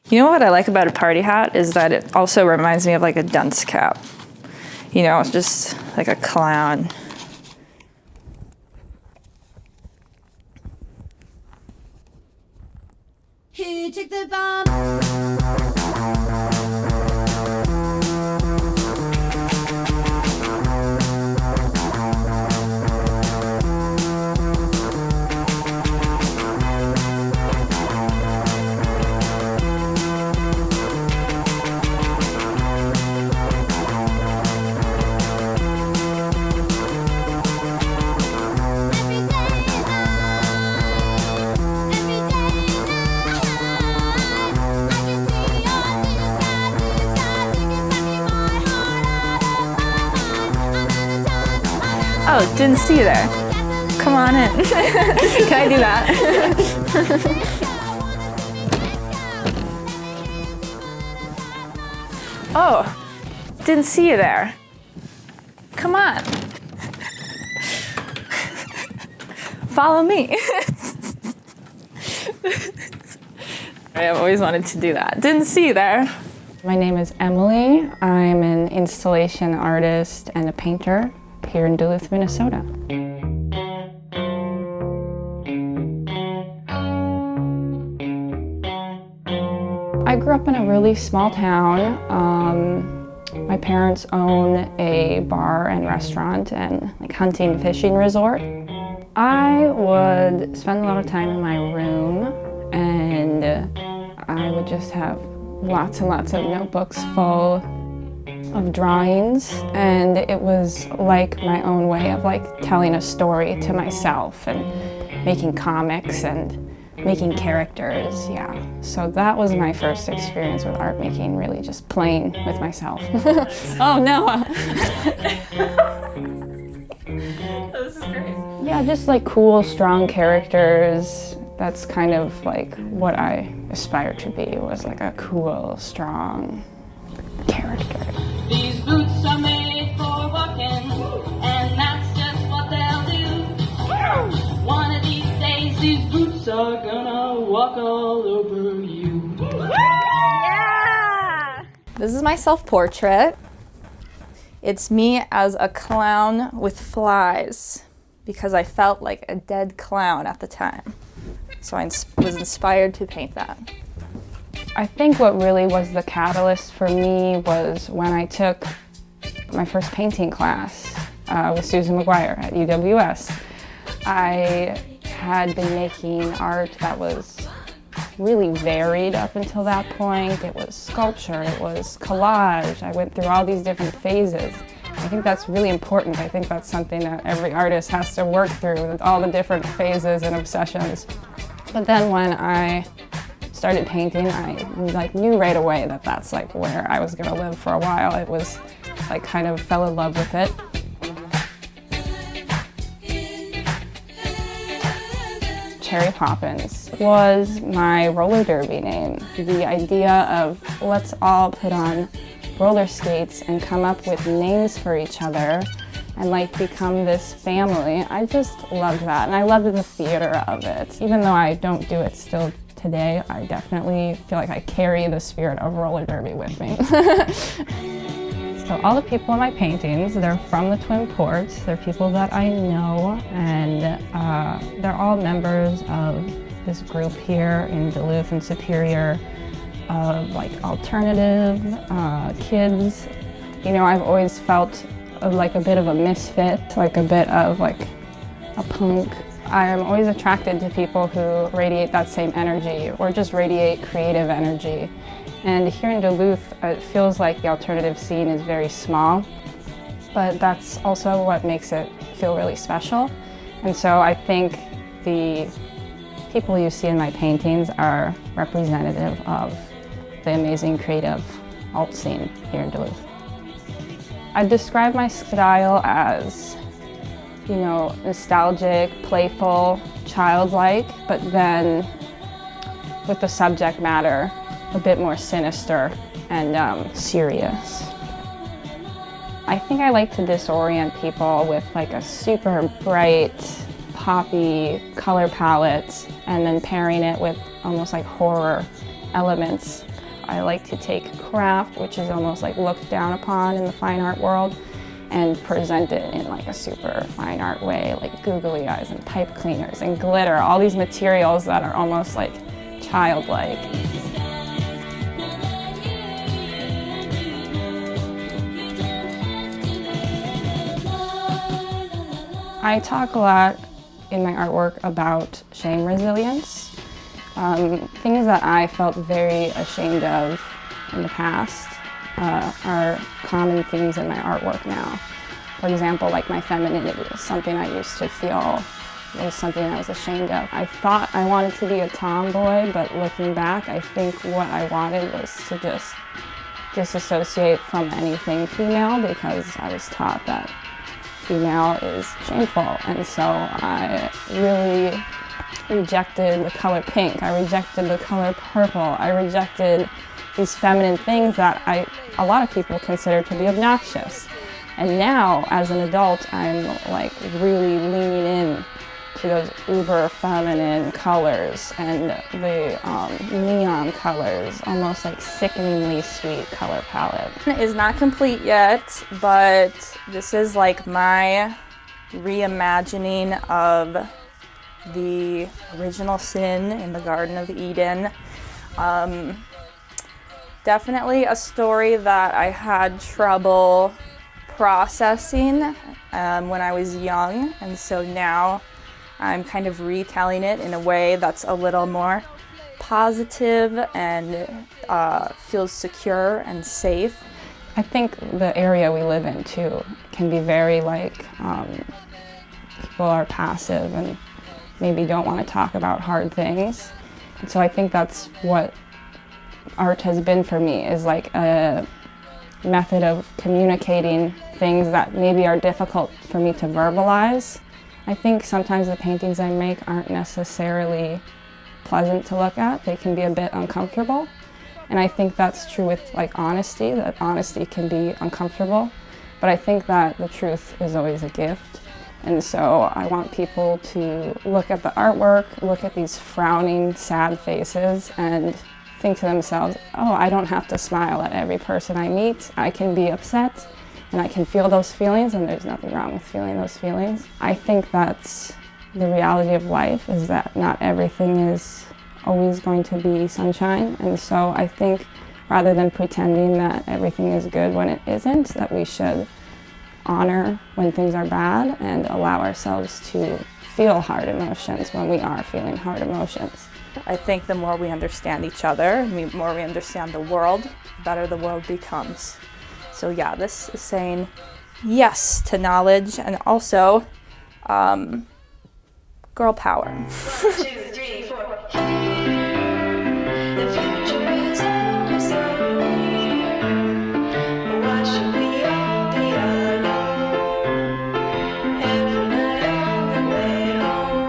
You know what I like about a party hat is that it also reminds me of like a dunce cap. You know, it's just like a clown. Who took the bomb? Oh, didn't see you there. Come on in. Can I do that? Oh, didn't see you there. Come on. Follow me. I've always wanted to do that. Didn't see you there. My name is Emily. I'm an installation artist and a painter here in Duluth, Minnesota. I grew up in a really small town. My parents own a bar and restaurant and like hunting and fishing resort. I would spend a lot of time in my room and I would just have lots and lots of notebooks full of drawings, and it was like my own way of like telling a story to myself and making comics and making characters, yeah. So that was my first experience with art making, really just playing with myself. Oh no! This is great. Yeah, just like cool, strong characters. That's kind of like what I aspired to be, was like a cool, strong character. These boots are made for walking, and that's just what they'll do. One of these days, these boots are gonna walk all over you. Yeah! This is my self-portrait. It's me as a clown with flies because I felt like a dead clown at the time. So I was inspired to paint that. I think what really was the catalyst for me was when I took my first painting class with Susan McGuire at UWS. I had been making art that was really varied up until that point. It was sculpture, it was collage. I went through all these different phases. I think that's really important. I think that's something that every artist has to work through, with all the different phases and obsessions. But then when I started painting, I like knew right away that that's like where I was gonna live for a while. It was like kind of fell in love with it. Cherry Poppins was my roller derby name. The idea of let's all put on roller skates and come up with names for each other and like become this family. I just loved that, and I loved the theater of it. Even though I don't do it still today, I definitely feel like I carry the spirit of roller derby with me. So all the people in my paintings, they're from the Twin Ports. They're people that I know, and they're all members of this group here in Duluth and Superior of like alternative kids. You know, I've always felt like a bit of a misfit, like a bit of like a punk. I am always attracted to people who radiate that same energy or just radiate creative energy. And here in Duluth, it feels like the alternative scene is very small, but that's also what makes it feel really special. And so I think the people you see in my paintings are representative of the amazing creative alt scene here in Duluth. I describe my style as, you know, nostalgic, playful, childlike, but then with the subject matter a bit more sinister and serious. I think I like to disorient people with like a super bright, poppy color palette and then pairing it with almost like horror elements. I like to take craft, which is almost like looked down upon in the fine art world, and present it in like a super fine art way, like googly eyes and pipe cleaners and glitter, all these materials that are almost like childlike. I talk a lot in my artwork about shame resilience, things that I felt very ashamed of in the past. Are common themes in my artwork now. For example, like my femininity is something I used to feel was something I was ashamed of. I thought I wanted to be a tomboy, but looking back, I think what I wanted was to just disassociate from anything female, because I was taught that female is shameful. And so I really rejected the color pink, I rejected the color purple, I rejected these feminine things that a lot of people consider to be obnoxious. And now, as an adult, I'm like really leaning in to those uber feminine colors and the neon colors, almost like sickeningly sweet color palette. It is not complete yet, but this is like my reimagining of the original sin in the Garden of Eden. Definitely a story that I had trouble processing when I was young, and so now I'm kind of retelling it in a way that's a little more positive and feels secure and safe. I think the area we live in too can be very like people are passive and maybe don't want to talk about hard things, and so I think that's what art has been for me, is like a method of communicating things that maybe are difficult for me to verbalize. I think sometimes the paintings I make aren't necessarily pleasant to look at. They can be a bit uncomfortable. And I think that's true with like honesty, that honesty can be uncomfortable. But I think that the truth is always a gift. And so I want people to look at the artwork, look at these frowning, sad faces, and think to themselves, oh, I don't have to smile at every person I meet. I can be upset and I can feel those feelings, and there's nothing wrong with feeling those feelings. I think that's the reality of life, is that not everything is always going to be sunshine. And so I think rather than pretending that everything is good when it isn't, that we should honor when things are bad and allow ourselves to feel hard emotions when we are feeling hard emotions. I think the more we understand each other, the more we understand the world, the better the world becomes. So yeah, this is saying yes to knowledge and also girl power. 1, 2, 3, 4. The future is almost so near. Why should we all be alone? Every night on the way home.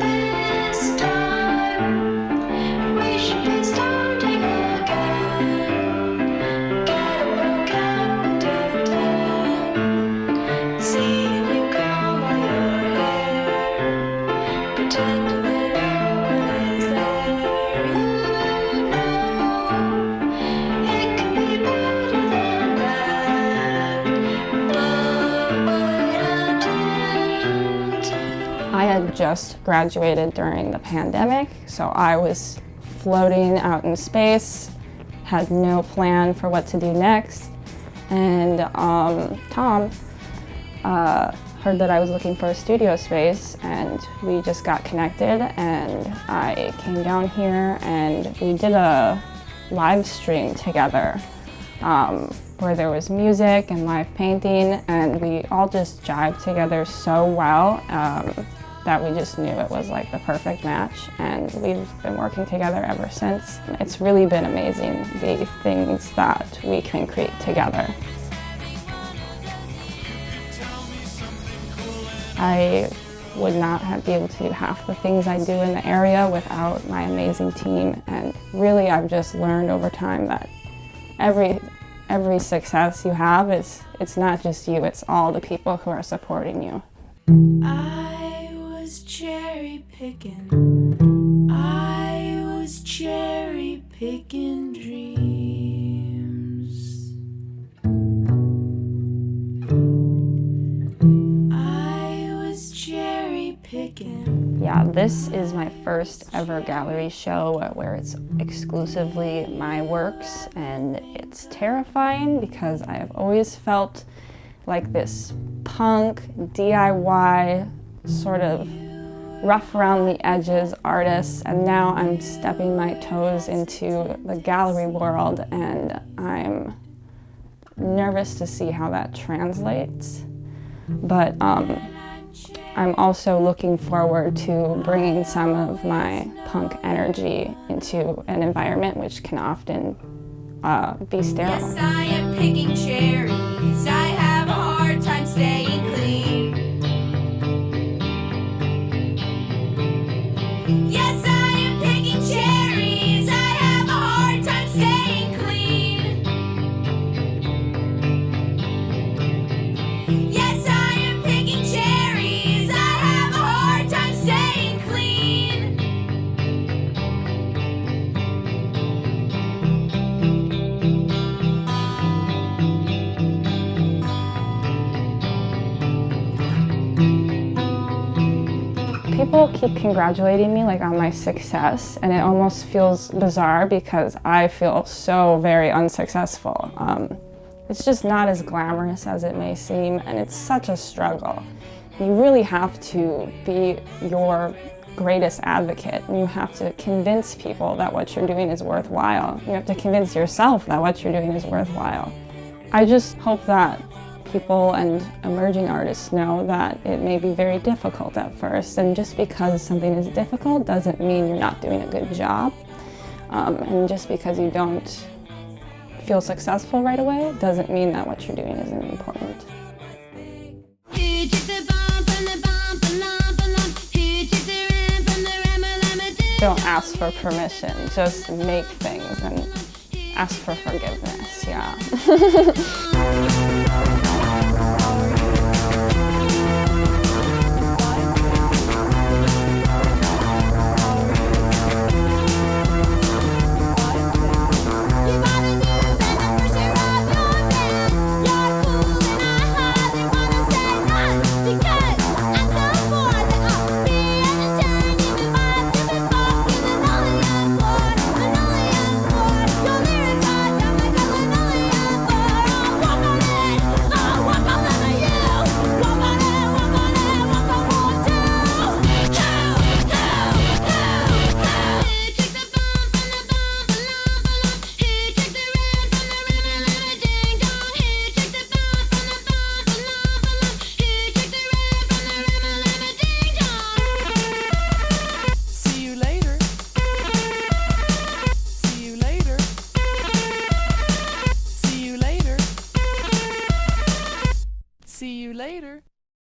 This time we should be starting again. Gotta work out till 10. Seeing you comb all your hair. Pretending that no one is there. You know it can be better than that. But what I didn't. I had just graduated during the pandemic, so I was floating out in space, had no plan for what to do next, and Tom heard that I was looking for a studio space, and we just got connected, and I came down here and we did a live stream together where there was music and live painting, and we all just jived together so well that we just knew it was like the perfect match, and we've been working together ever since. It's really been amazing, the things that we can create together. I would not be able to do half the things I do in the area without my amazing team, and really I've just learned over time that every success you have it's not just you, it's all the people who are supporting you. I was cherry picking. I was cherry picking dreams. picking. Yeah, this is my first ever gallery show where it's exclusively my works, and it's terrifying because I have always felt like this punk, DIY, sort of rough around the edges artist, and now I'm stepping my toes into the gallery world, and I'm nervous to see how that translates. But I'm also looking forward to bringing some of my punk energy into an environment which can often be sterile. Yes, I am picking cherries. I have a hard time staying clean. Yes, I am picking cherries. I have a hard time staying clean. Yes, I am picking cherries. I have a hard time staying clean. People keep congratulating me like on my success, and it almost feels bizarre because I feel so very unsuccessful. It's just not as glamorous as it may seem, and it's such a struggle. You really have to be your greatest advocate, and you have to convince people that what you're doing is worthwhile. You have to convince yourself that what you're doing is worthwhile. I just hope that people and emerging artists know that it may be very difficult at first, and just because something is difficult doesn't mean you're not doing a good job. And just because you don't feel successful right away doesn't mean that what you're doing isn't important. Don't ask for permission, just make things and ask for forgiveness, yeah.